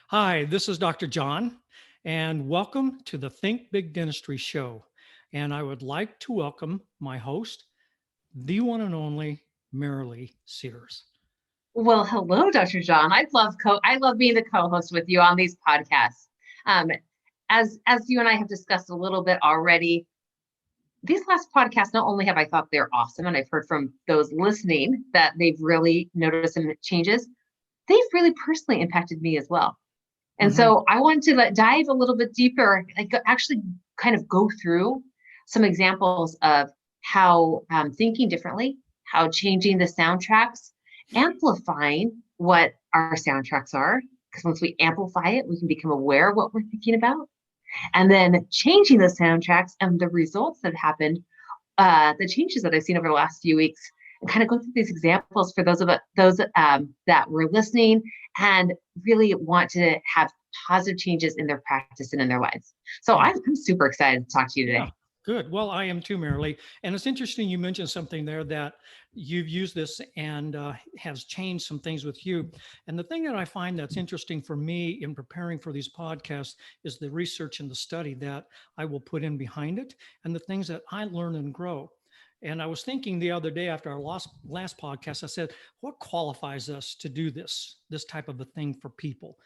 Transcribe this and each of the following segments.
Hi, this is Dr. John, and welcome to the Think Big Dentistry Show. And I would like to welcome my host, the one and only Marilee Sears. Well, hello, Dr. John. I love being the co-host with you on these podcasts. Um, as you and I have discussed a little bit already, these last podcasts, not only have I thought they're awesome, and I've heard from those listening that they've really noticed some changes, they've really personally impacted me as well. And Mhm. so I wanted to dive a little bit deeper, actually kind of go through some examples of how thinking differently, how changing the soundtracks, amplifying what our soundtracks are. Because once we amplify it, we can become aware of what we're thinking about. And then changing the soundtracks and the results that happened, the changes that I've seen over the last few weeks, and kind of go through these examples for those that were listening and really want to have positive changes in their practice and in their lives. So Yeah. I'm super excited to talk to you Yeah. today. Good. Well, I am too, Marilee. And it's interesting you mentioned something there that you've used this and has changed some things with you. And the thing that I find that's interesting for me in preparing for these podcasts is the research and the study that I will put in behind it and the things that I learn and grow. And I was thinking the other day after our last podcast, I said, what qualifies us to do this type of a thing for people?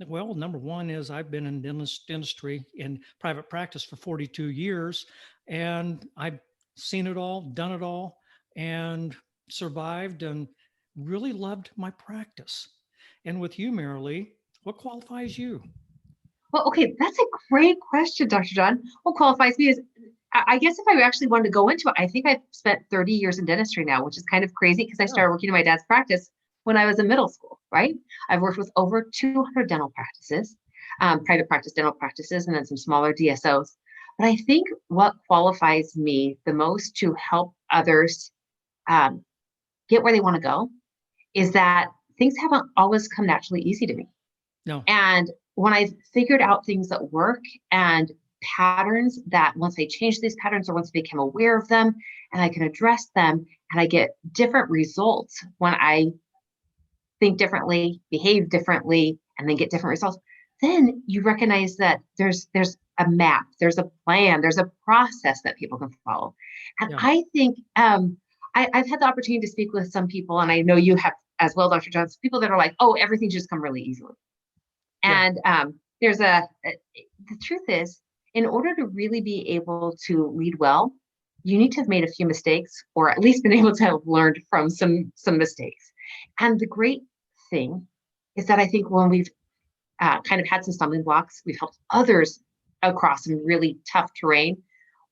Well, number one is I've been in dentistry in private practice for 42 years, and I've seen it all, done it all, and survived and really loved my practice. And with you, Marilee, what qualifies you? Well, okay, that's a great question, Dr. John. What qualifies me is, I guess if I actually wanted to go into it, I think I've spent 30 years in dentistry now, which is kind of crazy because I Yeah. started working in my dad's practice when I was in middle school, right? I've worked with over 200 dental practices, private practice dental practices, and then some smaller DSOs. But I think what qualifies me the most to help others um, get where they want to go is that things haven't always come naturally easy to me. No. And when I figured out things that work and patterns that once I change these patterns or once I become aware of them and I can address them and I get different results when I think differently, behave differently, and then get different results, then you recognize that there's a map, there's a plan, there's a process that people can follow. And Yeah. I think I've had the opportunity to speak with some people, and I know you have as well, Dr. Jones, people that are like, oh, everything's just come really easily. Yeah. And the truth is, in order to really be able to lead well, you need to have made a few mistakes, or at least been able to have learned from some mistakes. And the great thing is that I think when we've kind of had some stumbling blocks, we've helped others across some really tough terrain.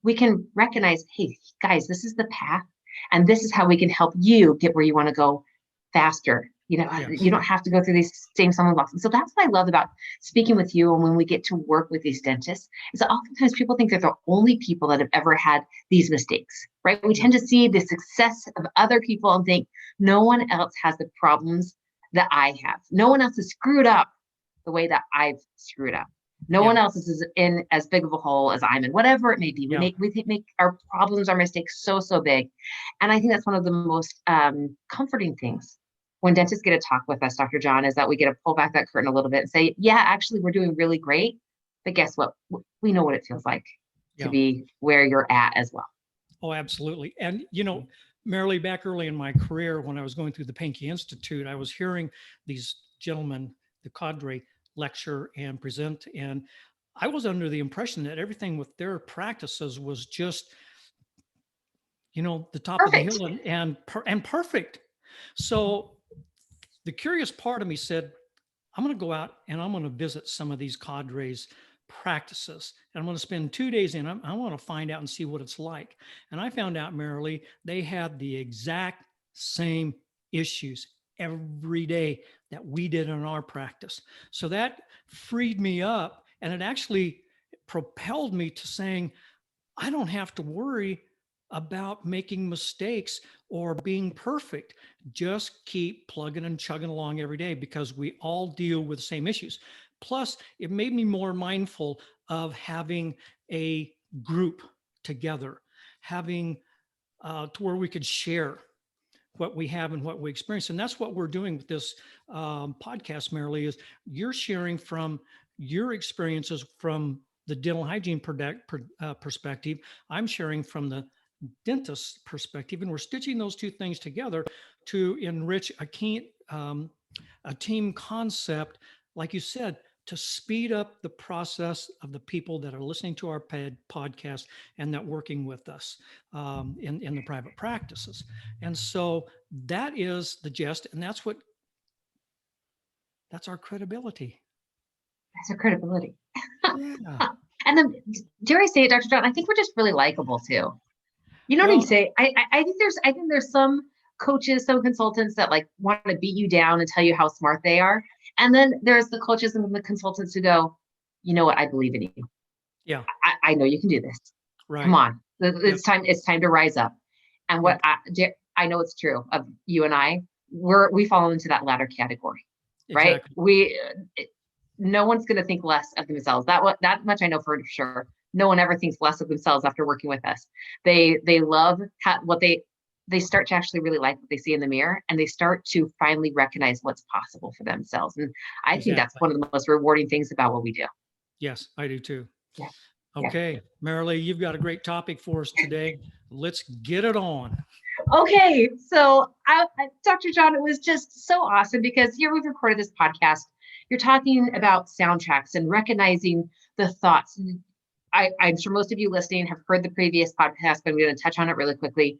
We can recognize, hey, guys, this is the path, and this is how we can help you get where you want to go faster. You Yes. don't have to go through these same stumbling blocks. And so that's what I love about speaking with you. And when we get to work with these dentists, is that oftentimes people think they're the only people that have ever had these mistakes, right? We Yeah. tend to see the success of other people and think no one else has the problems that I have. No one else is screwed up the way that I've screwed up. No Yeah. one else is in as big of a hole as I'm in, whatever it may be. Yeah. We make our problems, our mistakes so big, and I think that's one of the most comforting things when dentists get to talk with us, Dr. John, is that we get to pull back that curtain a little bit and say, yeah, actually, we're doing really great, but guess what? We know what it feels like to Yeah. be where you're at as well. Oh, absolutely. And, Marilee, back early in my career, when I was going through the Pankey Institute, I was hearing these gentlemen, the cadre, lecture and present. And I was under the impression that everything with their practices was just, the top of the Perfect. hill and perfect. So the curious part of me said, I'm going to go out and I'm going to visit some of these cadres practices and I'm going to spend 2 days in them. I want to find out and see what it's like. And I found out, Marilee, they had the exact same issues every day that we did in our practice. So that freed me up and it actually propelled me to saying, I don't have to worry about making mistakes or being perfect. Just keep plugging and chugging along every day because we all deal with the same issues. Plus, it made me more mindful of having a group together, having to where we could share what we have and what we experience. And that's what we're doing with this podcast, Marilee, is you're sharing from your experiences from the dental hygiene perspective. I'm sharing from the dentist perspective, and we're stitching those two things together to enrich a team concept, like you said, to speed up the process of the people that are listening to our podcast and that working with us in the private practices. And so that is the gist, and that's our credibility. That's our credibility. Yeah. And then, dare I say it, Dr. John, I think we're just really likable too. You know what I'm saying? I think there's some coaches, some consultants that like want to beat you down and tell you how smart they are. And then there's the coaches and the consultants who go, you know what, I believe in you. Yeah. I know you can do this. Right. Come on. It's time to rise up. And what I know it's true of you and I, we fall into that latter category, right? Exactly. No one's going to think less of themselves. That much I know for sure. No one ever thinks less of themselves after working with us. They love what they start to actually really like what they see in the mirror, and they start to finally recognize what's possible for themselves. And I think that's one of the most rewarding things about what we do. Yes, I do too. Yeah. Okay, yeah. Marilee, you've got a great topic for us today. Let's get it on. Okay, so Dr. John, it was just so awesome because here we've recorded this podcast. You're talking about soundtracks and recognizing the thoughts. I'm sure most of you listening have heard the previous podcast, but I'm going to touch on it really quickly.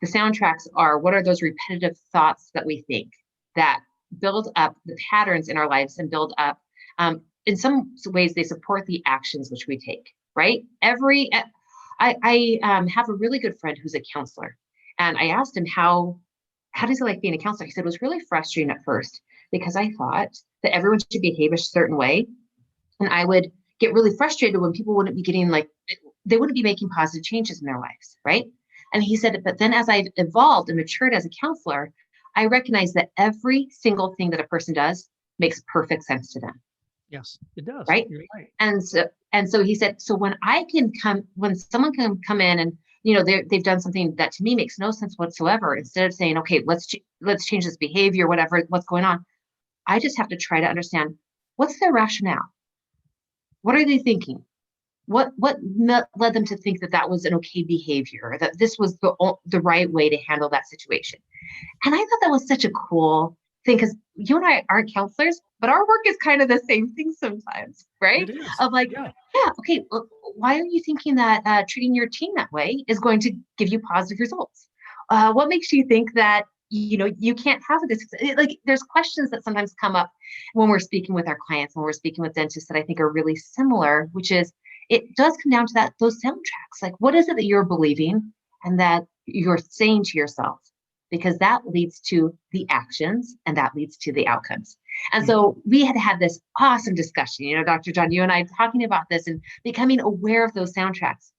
The soundtracks are, what are those repetitive thoughts that we think that build up the patterns in our lives and build up, in some ways, they support the actions which we take, right? I have a really good friend who's a counselor, and I asked him how does he like being a counselor? He said it was really frustrating at first because I thought that everyone should behave a certain way. And I would get really frustrated when people wouldn't be getting they wouldn't be making positive changes in their lives, right? And he said, but then as I've evolved and matured as a counselor, I recognize that every single thing that a person does makes perfect sense to them. Yes, it does. Right. You're right. And so he said, so when someone can come in and, they've done something that to me makes no sense whatsoever, instead of saying, okay, let's change this behavior, whatever, what's going on. I just have to try to understand what's their rationale. What are they thinking? What led them to think that was an okay behavior, that this was the right way to handle that situation? And I thought that was such a cool thing, because you and I aren't counselors, but our work is kind of the same thing sometimes, right? It is. Of okay, well, why are you thinking that treating your team that way is going to give you positive results? What makes you think that you can't have this? There's questions that sometimes come up when we're speaking with our clients, when we're speaking with dentists, that I think are really similar, which is, it does come down to those soundtracks. Like, what is it that you're believing and that you're saying to yourself? Because that leads to the actions and that leads to the outcomes. And so we had this awesome discussion, Dr. John, you and I talking about this and becoming aware of those soundtracks.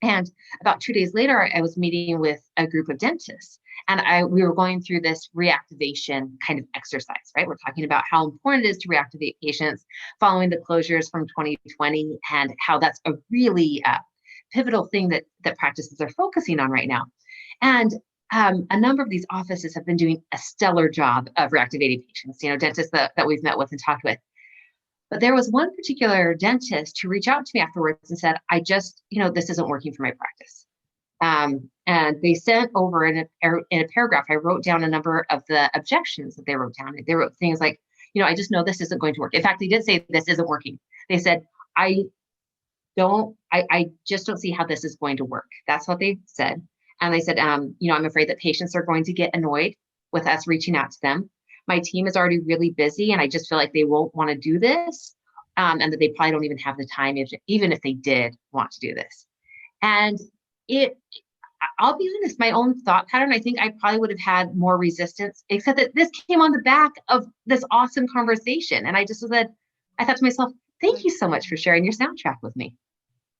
And about 2 days later, I was meeting with a group of dentists, and we were going through this reactivation kind of exercise, right? We're talking about how important it is to reactivate patients following the closures from 2020, and how that's a really pivotal thing that practices are focusing on right now. And a number of these offices have been doing a stellar job of reactivating patients, dentists that we've met with and talked with. But there was one particular dentist who reached out to me afterwards and said, this isn't working for my practice. And they sent over in a paragraph, I wrote down a number of the objections that they wrote down. They wrote things like, I just know this isn't going to work. In fact, they did say this isn't working. They said, I just don't see how this is going to work. That's what they said. And they said, I'm afraid that patients are going to get annoyed with us reaching out to them. My team is already really busy, and I just feel like they won't want to do this, and that they probably don't even have the time, even if they did want to do this. And I'll be honest, my own thought pattern, I think I probably would have had more resistance, except that this came on the back of this awesome conversation. And I thought to myself, thank you so much for sharing your soundtrack with me,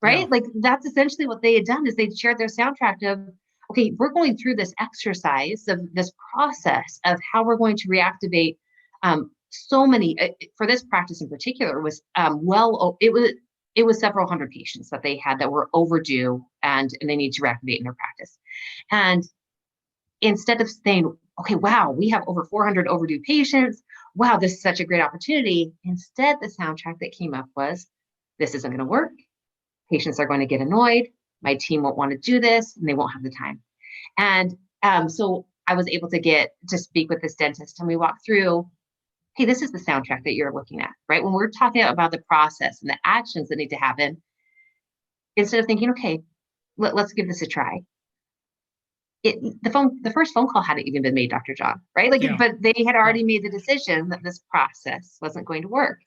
right? Yeah. That's essentially what they had done, is they'd shared their soundtrack of, okay, we're going through this exercise of this process of how we're going to reactivate so many, for this practice in particular, was it was several hundred patients that they had that were overdue and they need to reactivate in their practice. And instead of saying, okay, wow, we have over 400 overdue patients. Wow, this is such a great opportunity. Instead, the soundtrack that came up was, this isn't going to work. Patients are going to get annoyed. My team won't want to do this and they won't have the time. And so I was able to speak with this dentist, and we walked through, hey, this is the soundtrack that you're looking at, right? When we're talking about the process and the actions that need to happen, instead of thinking, okay, let's give this a try. The first phone call hadn't even been made, Dr. John, right? Like, Yeah. but they had already made the decision that this process wasn't going to work.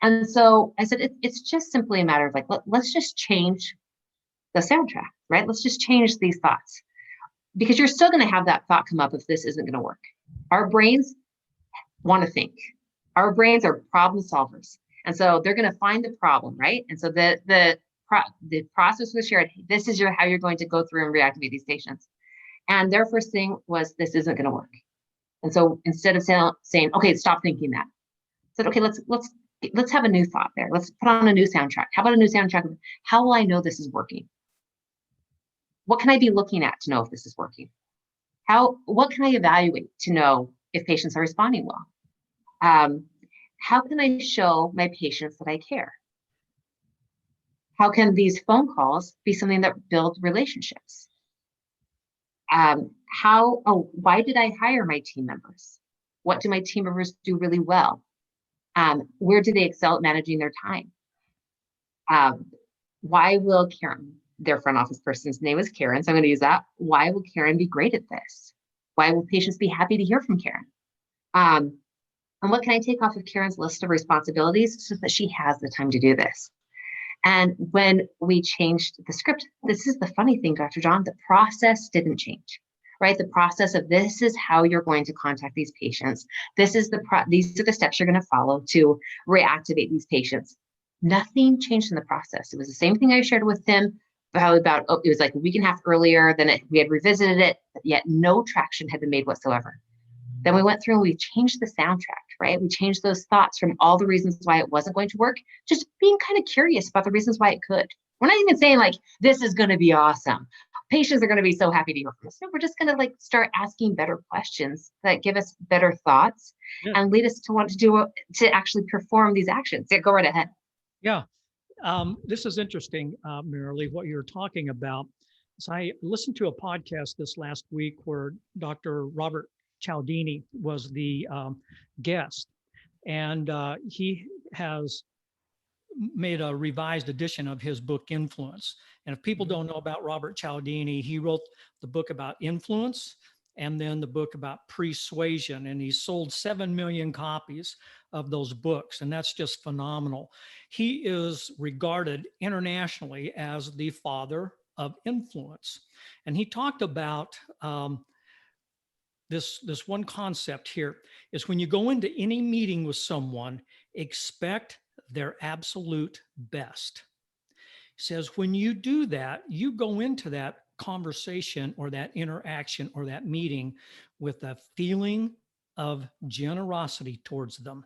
And so I said, it's just simply a matter of like, let's just change the soundtrack, right? Let's just change these thoughts, because you're still going to have that thought come up if this isn't going to work. Our brains want to think. Our brains are problem solvers. And so they're going to find the problem, right? And so the process was shared. This is how you're going to go through and reactivate these patients. And their first thing was, this isn't going to work. And so instead of saying, okay, stop thinking that, I said, okay, let's have a new thought there. Let's put on a new soundtrack. How about a new soundtrack? How will I know this is working? What can I be looking at to know if this is working? What can I evaluate to know if patients are responding well? How can I show my patients that I care? How can these phone calls be something that build relationships? Why did I hire my team members? What do my team members do really well? Where do they excel at managing their time? Why will Karen, their front office person's name is Karen, so I'm going to use that. Why will Karen be great at this? Why will patients be happy to hear from Karen? And what can I take off of Karen's list of responsibilities so that she has the time to do this? And when we changed the script, this is the funny thing, Dr. John, the process didn't change, right? The process of, this is how you're going to contact these patients. These are the steps you're going to follow to reactivate these patients. Nothing changed in the process. It was the same thing I shared with him it was like a week and a half earlier. Then we had revisited it, yet no traction had been made whatsoever. Then we went through and we changed the soundtrack, right? We changed those thoughts from all the reasons why it wasn't going to work, just being kind of curious about the reasons why it could. We're not even saying like, this is going to be awesome. Patients are going to be so happy to hear from us. No, we're just going to like start asking better questions that give us better thoughts and lead us to want to actually perform these actions. Yeah, go right ahead. Yeah. This is interesting, Marilee, what you're talking about. So I listened to a podcast this last week where Dr. Robert Cialdini was the guest, and he has made a revised edition of his book, Influence. And if people don't know about Robert Cialdini, he wrote the book about influence and then the book about persuasion, and he sold 7 million copies of those books, and that's just phenomenal. He is regarded internationally as the father of influence, and he talked about this one concept here is, when you go into any meeting with someone, expect their absolute best. He says, when you do that, you go into that conversation or that interaction or that meeting with a feeling of generosity towards them.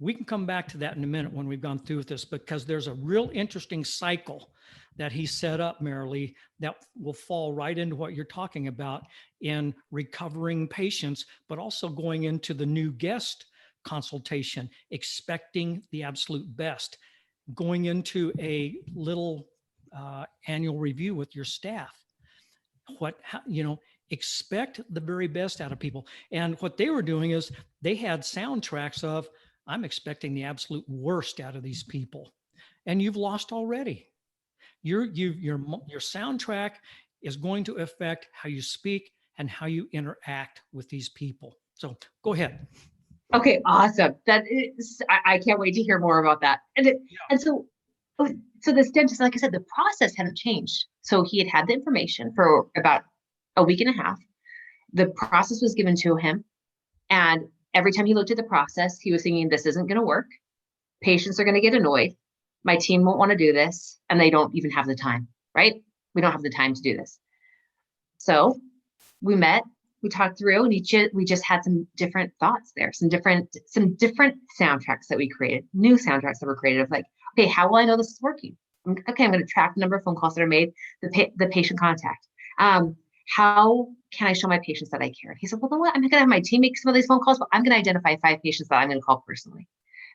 We can come back to that in a minute when we've gone through this, because there's a real interesting cycle that he set up, Marilee, that will fall right into what you're talking about in recovering patients, but also going into the new guest consultation, expecting the absolute best, going into a little annual review with your staff. Expect the very best out of people. And what they were doing is they had soundtracks of, I'm expecting the absolute worst out of these people. And you've lost already. Your soundtrack is going to affect how you speak and how you interact with these people. So go ahead. Okay, awesome. I can't wait to hear more about that. And so this dentist, like I said, the process hadn't changed. So he had the information for about a week and a half. The process was given to him. And every time he looked at the process, he was thinking, this isn't going to work. Patients are going to get annoyed. My team won't want to do this. And they don't even have the time, right? We don't have the time to do this. So we met, we talked through, and we just had some different thoughts there, some different soundtracks that we created, new soundtracks that were created of like, okay, how will I know this is working? Okay, I'm going to track the number of phone calls that are made, the patient contact. How can I show my patients that I care? He said, well, you know what? I'm going to have my team make some of these phone calls, but I'm going to identify 5 patients that I'm going to call personally.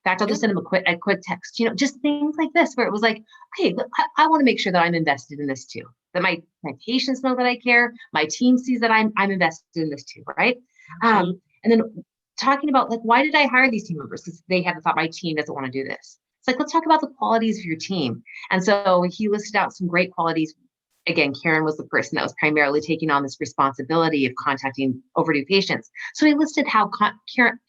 In fact, I'll just send them a quick text, just things like this, where it was like, okay, I want to make sure that I'm invested in this too, that my patients know that I care, my team sees that I'm invested in this too, right? And then talking about like, why did I hire these team members? Because they had thought my team doesn't want to do this. It's like, let's talk about the qualities of your team. And so he listed out some great qualities. Again, Karen was the person that was primarily taking on this responsibility of contacting overdue patients. So he listed how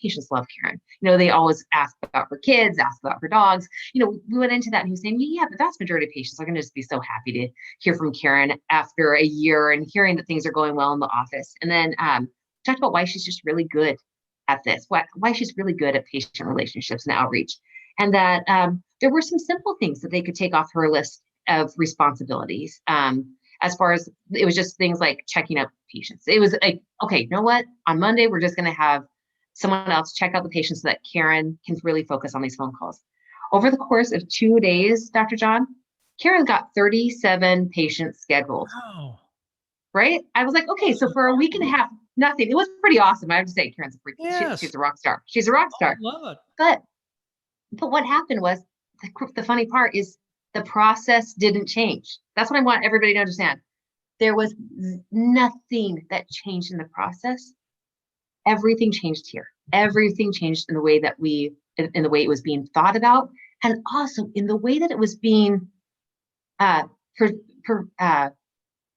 patients love Karen. They always ask about her kids, ask about her dogs. We went into that and he was saying, yeah, the vast majority of patients are going to just be so happy to hear from Karen after a year and hearing that things are going well in the office. And then talked about why she's just really good at this, why she's really good at patient relationships and outreach. And that there were some simple things that they could take off her list of responsibilities. As far as it was just things like checking up patients. It was like, okay, you know what? On Monday, we're just going to have someone else check out the patients so that Karen can really focus on these phone calls. Over the course of 2 days, Dr. John, Karen got 37 patients scheduled. Wow. Right? I was like, okay, so for a week and a half, nothing. It was pretty awesome. I have to say, Karen's a freak. Yes. She's a rock star. She's a rock star. I love it. But what happened was the funny part is the process didn't change. That's what I want everybody to understand. There was nothing that changed in the process. Everything changed here. Everything changed in the way that in the way it was being thought about, and also in the way that it was being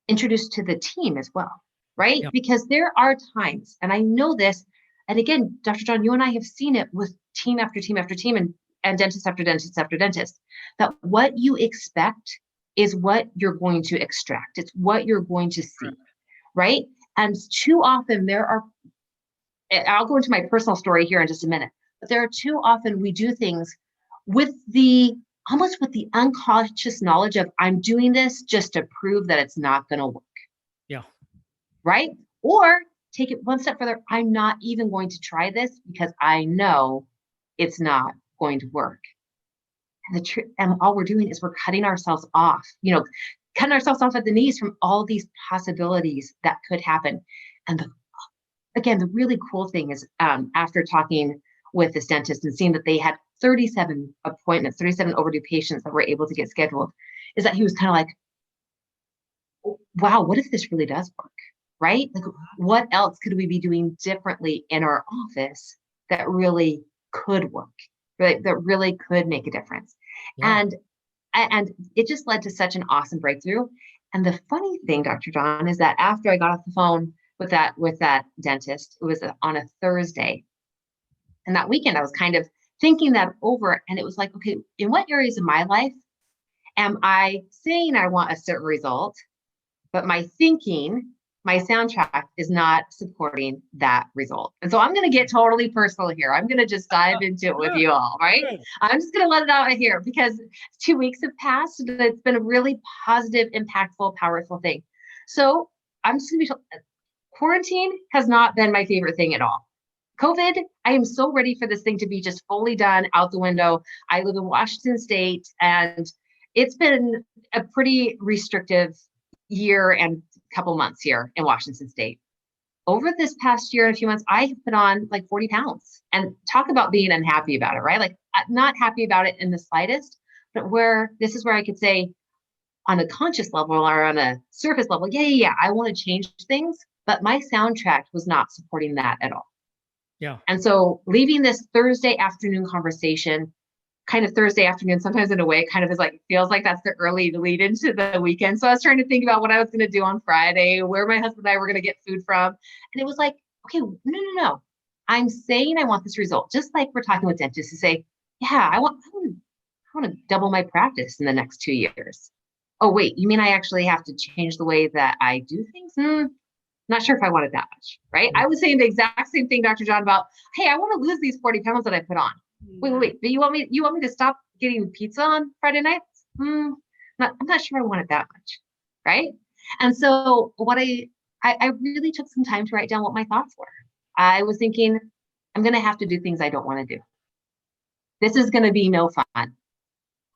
introduced to the team as well, right? Yeah. Because there are times, and I know this, and again, Dr. John, you and I have seen it with team after team after team, and dentist after dentist after dentist, that what you expect is what you're going to extract. It's what you're going to see, right? And too often I'll go into my personal story here in just a minute, but there are too often we do things with almost with the unconscious knowledge of, I'm doing this just to prove that it's not going to work. Yeah. Right? Or take it one step further. I'm not even going to try this because I know it's not going to work. And all we're doing is we're cutting ourselves off, cutting ourselves off at the knees from all these possibilities that could happen. And again, the really cool thing is after talking with this dentist and seeing that they had 37 appointments, 37 overdue patients that were able to get scheduled, is that he was kind of like, wow, what if this really does work, right? Like, what else could we be doing differently in our office that really could work, right? That really could make a difference. Yeah. And it just led to such an awesome breakthrough. And the funny thing, Dr. John, is that after I got off the phone with that dentist, it was on a Thursday. And that weekend, I was kind of thinking that over, and it was like, okay, in what areas of my life am I saying I want a certain result, but my thinking, my soundtrack is not supporting that result? And so I'm going to get totally personal here. I'm going to just dive into it with you all, right? I'm just going to let it out here because 2 weeks have passed and it's been a really positive, impactful, powerful thing. So I'm just going to be, quarantine has not been my favorite thing at all. COVID, I am so ready for this thing to be just fully done, out the window. I live in Washington State, and it's been a pretty restrictive year and couple months here in Washington State. Over this past year and a few months, I have put on like 40 pounds, and talk about being unhappy about it, right? Like, not happy about it in the slightest, but this is where I could say on a conscious level or on a surface level, yeah, I want to change things, but my soundtrack was not supporting that at all. Yeah. And so leaving this Thursday afternoon conversation, kind of Thursday afternoon, sometimes in a way, it kind of is like, feels like that's the early lead into the weekend. So I was trying to think about what I was going to do on Friday, where my husband and I were going to get food from. And it was like, okay, no. I'm saying I want this result. Just like we're talking with dentists to say, yeah, I want to double my practice in the next 2 years. Oh, wait, you mean I actually have to change the way that I do things? Not sure if I wanted that much, right? I was saying the exact same thing, Dr. John, about, hey, I want to lose these 40 pounds that I put on. Wait, but you want me to stop getting pizza on Friday nights? I'm not sure I want it that much, right? And so what I really took some time to write down what my thoughts were. I was thinking, I'm going to have to do things I don't want to do. This is going to be no fun.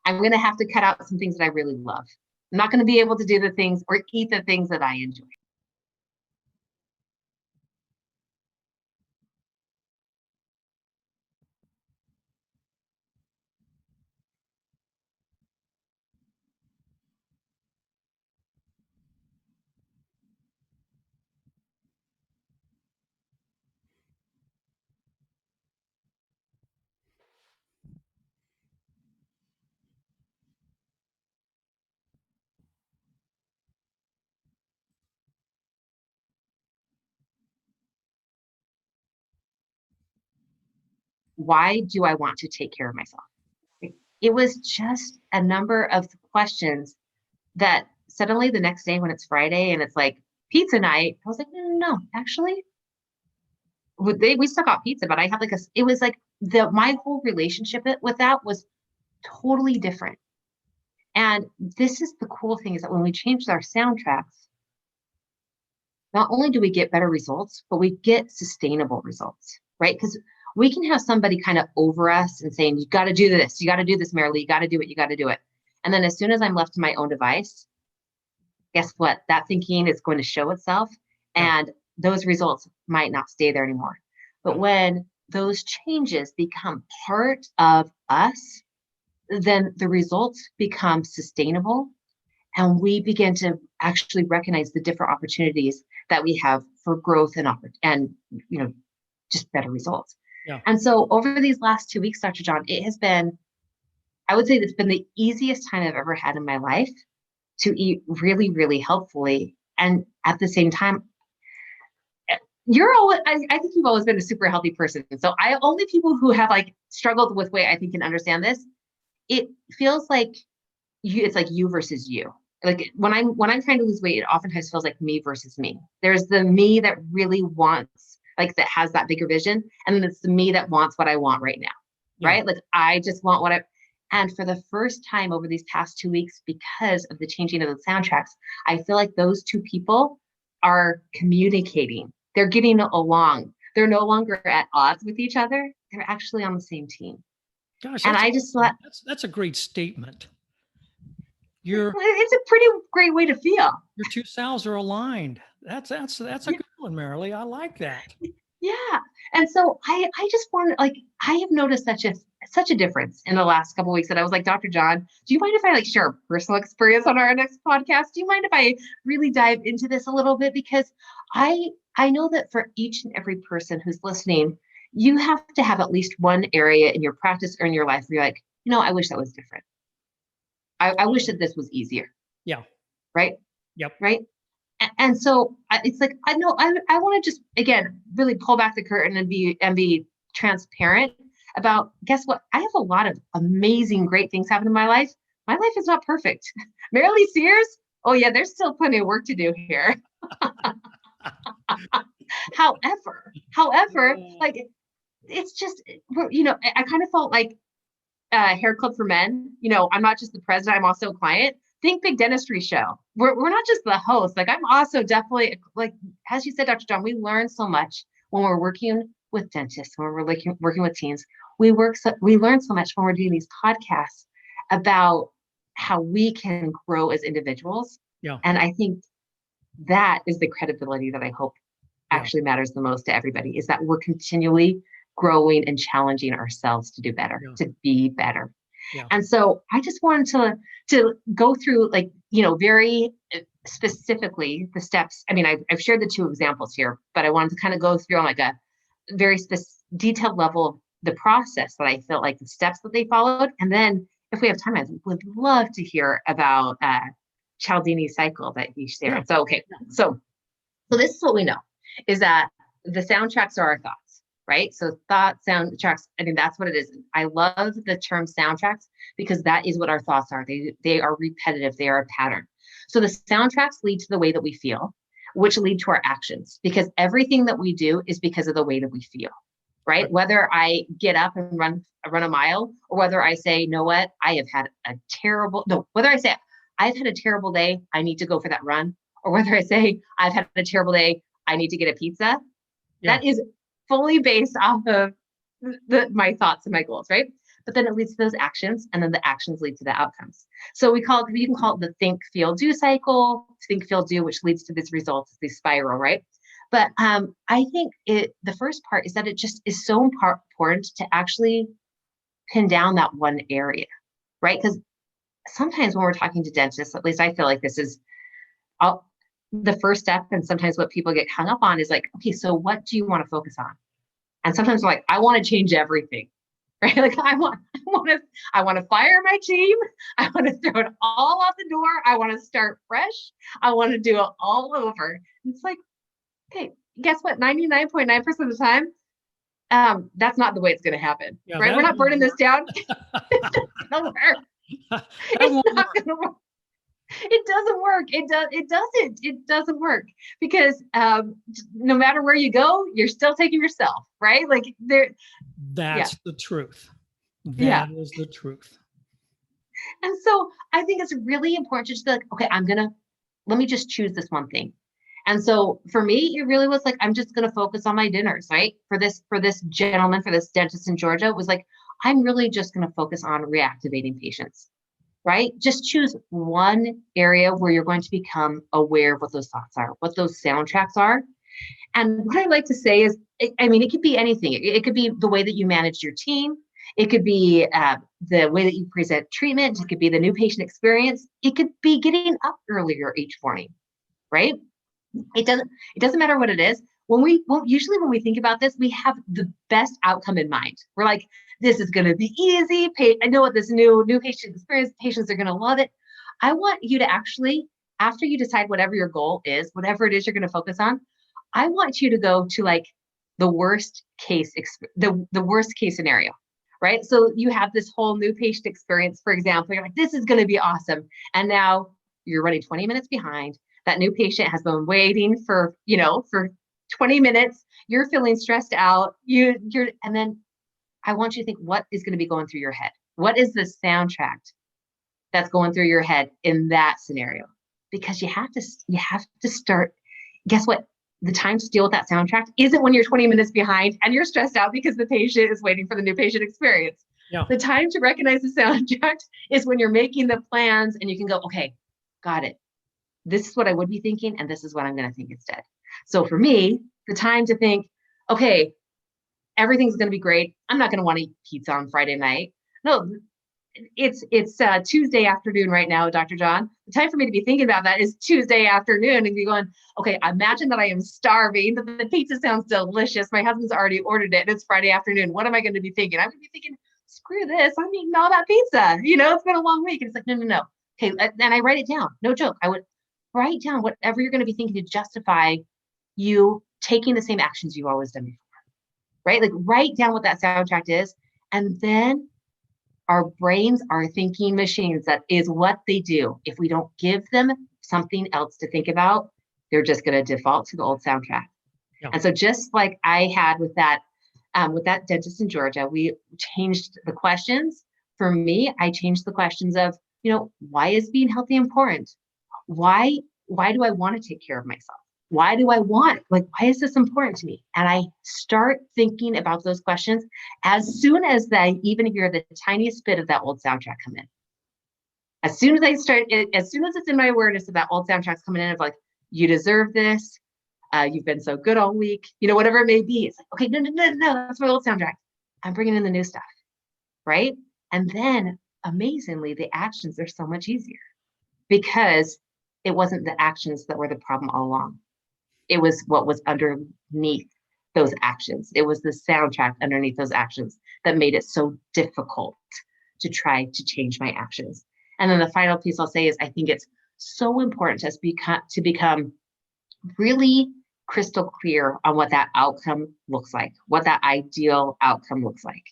I'm going to have to cut out some things that I really love. I'm not going to be able to do the things or eat the things that I enjoy. why do I want to take care of myself? It was just a number of questions that suddenly the next day when it's Friday and it's like pizza night, I was like, no, no, no, actually, we still got pizza, but I have like it was like my whole relationship with that was totally different. And this is the cool thing is that when we changed our soundtracks, not only do we get better results, but we get sustainable results, right? Because we can have somebody kind of over us and saying, you got to do this, Marilee, you got to do it, you got to do it. And then as soon as I'm left to my own device, guess what? That thinking is going to show itself and those results might not stay there anymore. But when those changes become part of us, then the results become sustainable and we begin to actually recognize the different opportunities that we have for growth and just better results. Yeah. And so over these last 2 weeks, Dr. John, it has been, I would say it's been the easiest time I've ever had in my life to eat really, really healthfully. And at the same time, I think you've always been a super healthy person. So only people who have like struggled with weight, I think can understand this. It feels like it's like you versus you. Like when I'm trying to lose weight, it oftentimes feels like me versus me. There's the me that really wants, like that has that bigger vision. And then it's the me that wants what I want right now. Yeah. Right. Like I just want and for the first time over these past 2 weeks, because of the changing of the soundtracks, I feel like those two people are communicating. They're getting along. They're no longer at odds with each other. They're actually on the same team. Gosh, And I just thought that's a great statement. It's a pretty great way to feel. Your two selves are aligned. That's a good one, Marilee. I like that. Yeah. And so I just wanted, like, I have noticed such a difference in the last couple of weeks that I was like, Dr. John, do you mind if I like share a personal experience on our next podcast? Do you mind if I really dive into this a little bit? Because I know that for each and every person who's listening, you have to have at least one area in your practice or in your life where you're like, I wish that was different. I wish that this was easier. Yeah. Right. Yep. Right. And so it's like, I know I want to just, again, really pull back the curtain and be transparent about, guess what? I have a lot of amazing, great things happen in my life. My life is not perfect. Marilee Sears. Oh yeah. There's still plenty of work to do here. However, like, it's just, I kind of felt like Hair Club for Men. I'm not just the president, I'm also a client. Think Big Dentistry Show. We're not just the host. Like, I'm also definitely, like, as you said, Dr. John, we learn so much when we're working with dentists, when we're working with teens. We learn so much when we're doing these podcasts about how we can grow as individuals. Yeah. And I think that is the credibility that I hope actually matters the most to everybody, is that we're continually growing and challenging ourselves to do better, to be better. Yeah. And so I just wanted to go through, like, very specifically the steps. I mean, I've shared the two examples here, but I wanted to kind of go through on like a very detailed level the process that I felt like the steps that they followed. And then if we have time, I would love to hear about Cialdini's cycle that he shared. Yeah. So, okay. So this is what we know, is that the soundtracks are our thoughts, right? So thought soundtracks, I mean, that's what it is. I love the term soundtracks because that is what our thoughts are. They are repetitive. They are a pattern. So the soundtracks lead to the way that we feel, which lead to our actions, because everything that we do is because of the way that we feel, right? Whether I get up and run a mile, or whether I say, you know what, whether I say I've had a terrible day, I need to go for that run, or whether I say I've had a terrible day, I need to get a pizza. That is fully based off of my thoughts and my goals, right? But then it leads to those actions, and then the actions lead to the outcomes. So you can call it the think, feel, do cycle, think, feel, do, which leads to this result, this spiral, right? But I think the first part is that it just is so important to actually pin down that one area, right? Because sometimes when we're talking to dentists, at least I feel like this is the first step, and sometimes what people get hung up on is like, okay, so what do you want to focus on? And sometimes we're like, I want to change everything, right? Like I want to fire my team. I want to throw it all out the door. I want to start fresh. I want to do it all over. It's like, okay, guess what? 99.9% of the time, That's not the way it's going to happen, Yeah, right? We're that not burning this down. It's not gonna work. that It's won't not work. going to work. It doesn't work. It doesn't work because no matter where you go, you're still taking yourself, right? Like there, yeah, That's the truth. yeah. That is the truth. And so I think it's really important to just be like, okay, let me just choose this one thing. And so for me, it really was like, I'm just going to focus on my dinners, right? For this gentleman, for this dentist in Georgia, it was like, I'm really just going to focus on reactivating patients, right? Just choose one area where you're going to become aware of what those thoughts are, what those soundtracks are. And what I like to say is, it could be anything. It could be the way that you manage your team. It could be the way that you present treatment. It could be the new patient experience. It could be getting up earlier each morning, right? It doesn't matter what it is. Usually when we think about this, we have the best outcome in mind. We're like, this is going to be easy. I know what this new patient experience, patients are going to love it. I want you to actually, after you decide whatever your goal is, whatever it is you're going to focus on, I want you to go to like the worst case, the worst case scenario, right? So you have this whole new patient experience, for example, you're like, this is going to be awesome. And now you're running 20 minutes behind. That new patient has been waiting for 20 minutes. You're feeling stressed out. And then I want you to think, what is going to be going through your head? What is the soundtrack that's going through your head in that scenario? Because you have to start. Guess what? The time to deal with that soundtrack isn't when you're 20 minutes behind and you're stressed out because the patient is waiting for the new patient experience. Yeah. The time to recognize the soundtrack is when you're making the plans and you can go, okay, got it. This is what I would be thinking, and this is what I'm going to think instead. So for me, the time to think, okay, everything's going to be great. I'm not going to want to eat pizza on Friday night. No, it's Tuesday afternoon right now, Dr. John. The time for me to be thinking about that is Tuesday afternoon and be going, okay, imagine that I am starving. The pizza sounds delicious. My husband's already ordered it and it's Friday afternoon. What am I going to be thinking? I'm going to be thinking, screw this. I'm eating all that pizza. It's been a long week. And it's like, no. Okay. And I write it down. No joke. I would write down whatever you're going to be thinking to justify you taking the same actions you've always done before, right? Like write down what that soundtrack is. And then our brains are thinking machines. That is what they do. If we don't give them something else to think about, they're just going to default to the old soundtrack. Yeah. And so just like I had with that dentist in Georgia, we changed the questions. For me, I changed the questions of, why is being healthy important? Why do I want to take care of myself? Why is this important to me? And I start thinking about those questions as soon as I even hear the tiniest bit of that old soundtrack come in. As soon as it's in my awareness of that old soundtrack's coming in of like, you deserve this. You've been so good all week, whatever it may be. It's like, okay, no, that's my old soundtrack. I'm bringing in the new stuff, right? And then amazingly, the actions are so much easier because it wasn't the actions that were the problem all along. It was what was underneath those actions. It was the soundtrack underneath those actions that made it so difficult to try to change my actions. And then the final piece I'll say is I think it's so important to become really crystal clear on what that outcome looks like, what that ideal outcome looks like.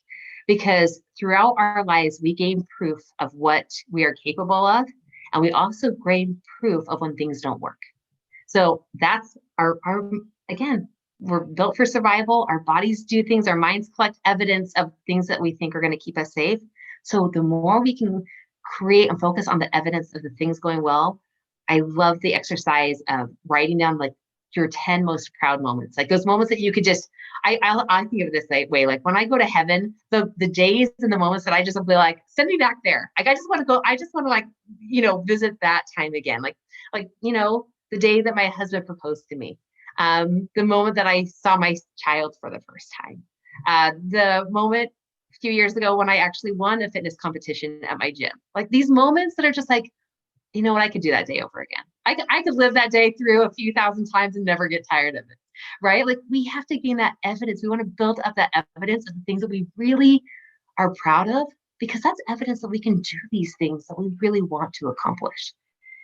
Because throughout our lives, we gain proof of what we are capable of, and we also gain proof of when things don't work. So that's our again, we're built for survival. Our bodies do things, our minds collect evidence of things that we think are going to keep us safe. So the more we can create and focus on the evidence of the things going well, I love the exercise of writing down like your 10 most proud moments, like those moments that you could just, I think of it this way, like when I go to heaven, the days and the moments that I just will be like, send me back there. Like, I just want to like, visit that time again. Like, the day that my husband proposed to me, the moment that I saw my child for the first time, the moment a few years ago when I actually won a fitness competition at my gym, like these moments that are just like, you know what, I could do that day over again. I could live that day through a few thousand times and never get tired of it, right? Like we have to gain that evidence. We want to build up that evidence of the things that we really are proud of, because that's evidence that we can do these things that we really want to accomplish.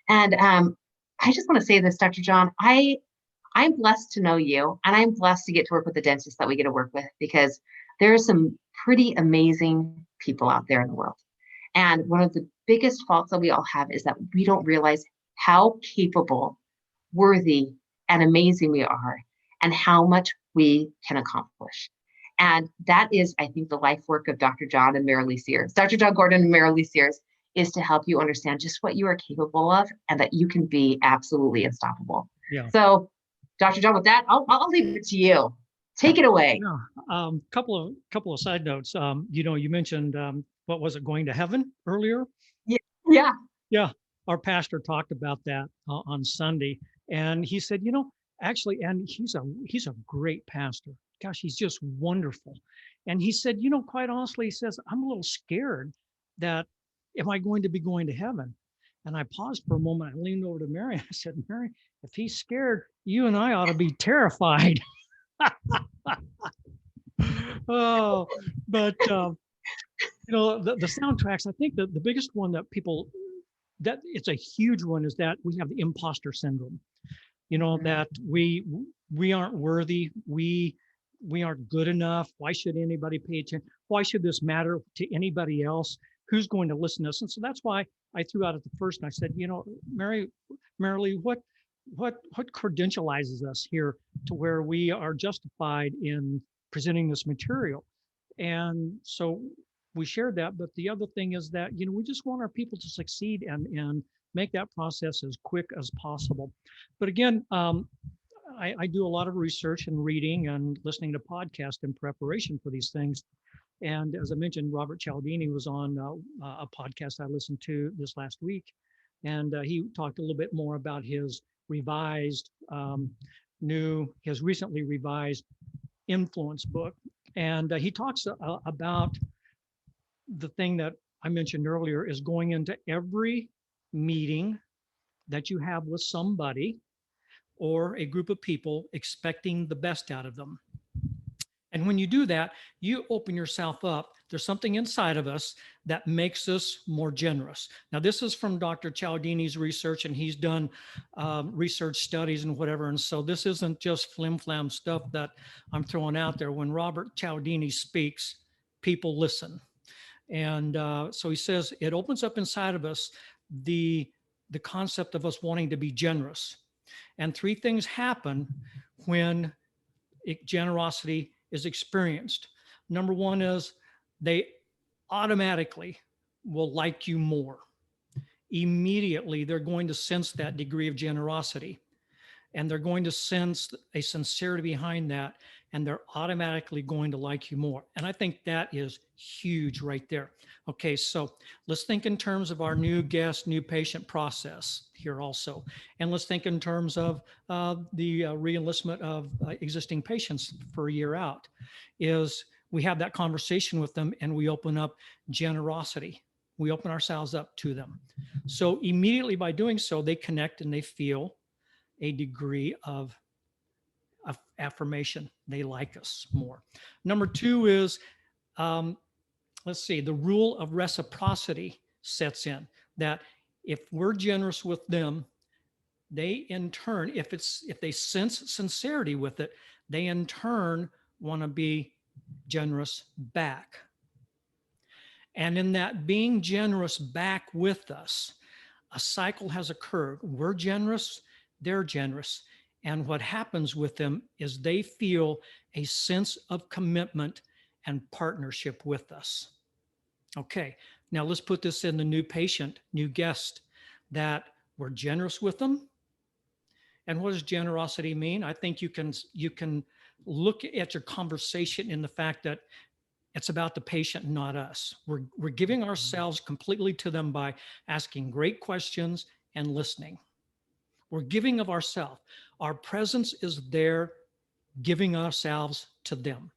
And I just want to say this, Dr. John, I I'm blessed to know you, and I'm blessed to get to work with the dentist that we get to work with because there are some pretty amazing people out there in the world. And one of the biggest faults that we all have is that we don't realize how capable, worthy, and amazing we are, and how much we can accomplish. And that is, I think, the life work of Dr. John and Marilee Sears. Dr. John Gordon and Marilee Sears is to help you understand just what you are capable of and that you can be absolutely unstoppable. Yeah. So, Dr. John, with that, I'll leave it to you. Take it away. Yeah. Couple of side notes. You mentioned, what was it, going to heaven earlier? Yeah. Yeah. Our pastor talked about that on Sunday, and he said, actually, and he's a great pastor. Gosh, he's just wonderful. And he said, quite honestly, he says, I'm a little scared that am I going to be going to heaven? And I paused for a moment. I leaned over to Mary. I said, Mary, if he's scared, you and I ought to be terrified. Oh, but the soundtracks. I think the biggest one that people that it's a huge one is that we have the imposter syndrome. That we aren't worthy. We aren't good enough. Why should anybody pay attention? Why should this matter to anybody else? Who's going to listen to us? And so that's why I threw out at the first and I said, Marilee, what credentializes us here to where we are justified in presenting this material? And so we shared that. But the other thing is that, we just want our people to succeed and make that process as quick as possible. But again, I do a lot of research and reading and listening to podcasts in preparation for these things. And as I mentioned, Robert Cialdini was on a podcast I listened to this last week. And he talked a little bit more about his revised, his recently revised influence book. And he talks about the thing that I mentioned earlier is going into every meeting that you have with somebody or a group of people expecting the best out of them. And when you do that, you open yourself up. There's something inside of us that makes us more generous. Now, this is from Dr. Cialdini's research, and he's done research studies and whatever. And so this isn't just flim-flam stuff that I'm throwing out there. When Robert Cialdini speaks, people listen. And so he says it opens up inside of us the concept of us wanting to be generous. And three things happen when generosity is experienced. Number one is they automatically will like you more. Immediately, they're going to sense that degree of generosity, and they're going to sense a sincerity behind that, and they're automatically going to like you more. And I think that is huge right there. Okay, so let's think in terms of our new guest, new patient process here also. And let's think in terms of the reenlistment of existing patients for a year out. Is we have that conversation with them and we open up generosity. We open ourselves up to them. So immediately by doing so, they connect and they feel a degree of affirmation. They like us more. Number two is, let's see, the rule of reciprocity sets in that if we're generous with them, they in turn, if they sense sincerity with it, they in turn want to be generous back. And in that being generous back with us, a cycle has occurred. We're generous, they're generous. And what happens with them is they feel a sense of commitment and partnership with us. Okay, now let's put this in the new patient, new guest, that we're generous with them. And what does generosity mean? I think you can look at your conversation in the fact that it's about the patient, not us. We're giving ourselves completely to them by asking great questions and listening. We're giving of ourselves. Our presence is there, giving ourselves to them.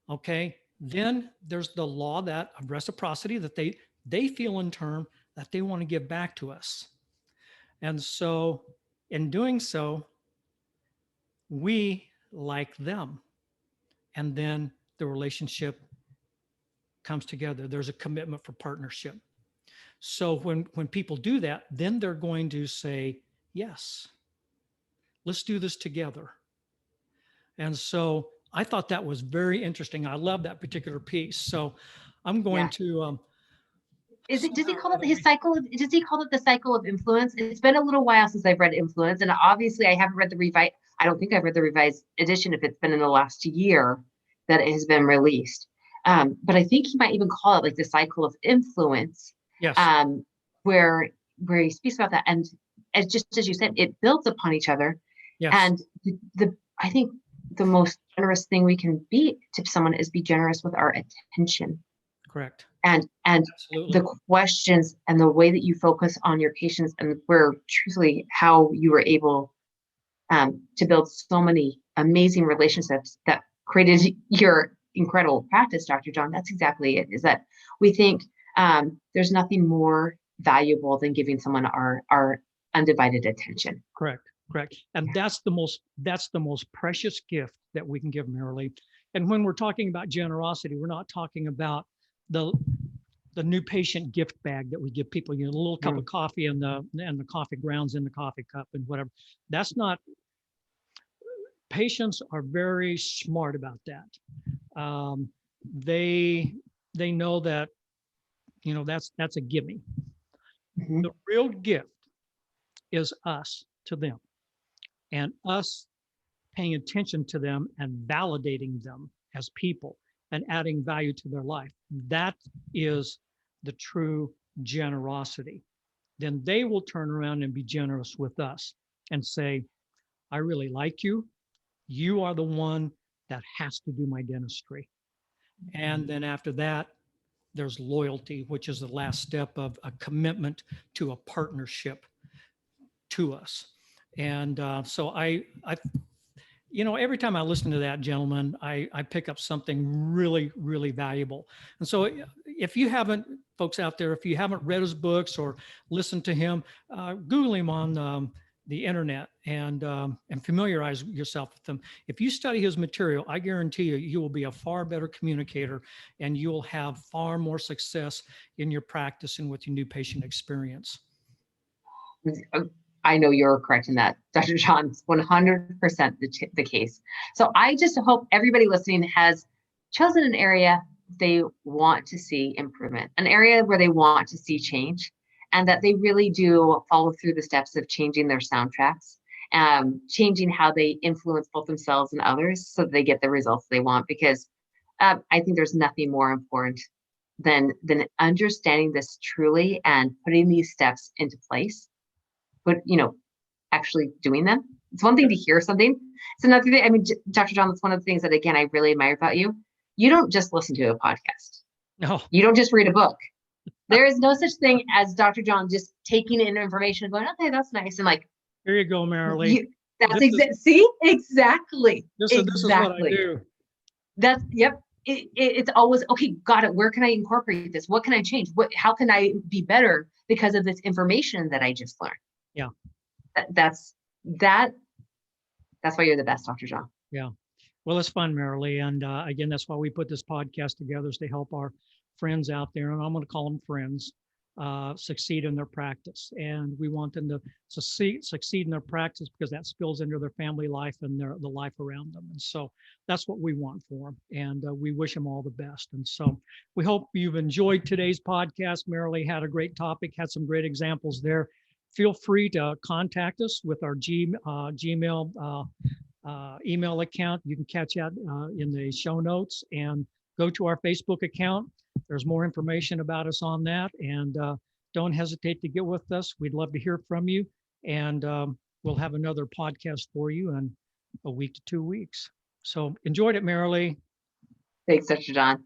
Okay. Then there's the law of reciprocity that they feel in turn that they want to give back to us. And so in doing so, we like them. And then the relationship comes together. There's a commitment for partnership. So when people do that, then they're going to say yes. Let's do this together. And so I thought that was very interesting. I love that particular piece. So I'm going Yeah. to. Does he call it his cycle? Does he call it the cycle of influence? It's been a little while since I've read Influence, and obviously I haven't read the revised. I don't think I've read the revised edition if it's been in the last year that it has been released. But I think he might even call it like the cycle of influence. Yes. Where he speaks about that, and as just as you said, it builds upon each other. Yes. And I think the most generous thing we can be to someone is be generous with our attention. Correct. And Absolutely. the questions and the way that you focus on your patients, and where truthfully how you were able to build so many amazing relationships that created your incredible practice, Dr. John. That's exactly it. Is that we think there's nothing more valuable than giving someone our undivided attention. Correct. And that's the most precious gift that we can give, Marilee. And when we're talking about generosity, we're not talking about the new patient gift bag that we give people, a little cup of coffee and the coffee grounds in the coffee cup and whatever. That's not. Patients are very smart about that. They know that, that's a gimme. Mm-hmm. The real gift is us to them, and us paying attention to them and validating them as people and adding value to their life. That is the true generosity. Then they will turn around and be generous with us and say, I really like you. You are the one that has to do my dentistry. And then after that, there's loyalty, which is the last step of a commitment to a partnership to us. And so every time I listen to that gentleman, I pick up something really, really valuable. And so if you haven't, folks out there, if you haven't read his books or listened to him, Google him on the internet and familiarize yourself with them. If you study his material, I guarantee you will be a far better communicator, and you'll have far more success in your practice and with your new patient experience. I know you're correct in that, Dr. John. It's 100% the case. So I just hope everybody listening has chosen an area they want to see improvement, an area where they want to see change, and that they really do follow through the steps of changing their soundtracks, changing how they influence both themselves and others so that they get the results they want. Because I think there's nothing more important than understanding this truly and putting these steps into place. But actually doing them. It's one thing to hear something. It's another thing. I mean, Dr. John, that's one of the things that, again, I really admire about you. You don't just listen to a podcast. No. You don't just read a book. There is no such thing as Dr. John just taking in information and going, okay, that's nice. And like, here you go, Marilee. See, exactly. This is what I do. That's, yep. It's always, okay, got it. Where can I incorporate this? What can I change? How can I be better because of this information that I just learned? Yeah. That's why you're the best, Dr. John. Yeah. Well, it's fun, Marilee. And again, that's why we put this podcast together, is to help our friends out there, and I'm going to call them friends, succeed in their practice. And we want them to succeed in their practice because that spills into their family life and the life around them. And so that's what we want for them. And we wish them all the best. And so we hope you've enjoyed today's podcast. Marilee had a great topic, had some great examples there. Feel free to contact us with our Gmail email account. You can catch that in the show notes, and go to our Facebook account. There's more information about us on that, and don't hesitate to get with us. We'd love to hear from you, and we'll have another podcast for you in a week to 2 weeks. So enjoyed it, Marilee. Thanks, Dr. John.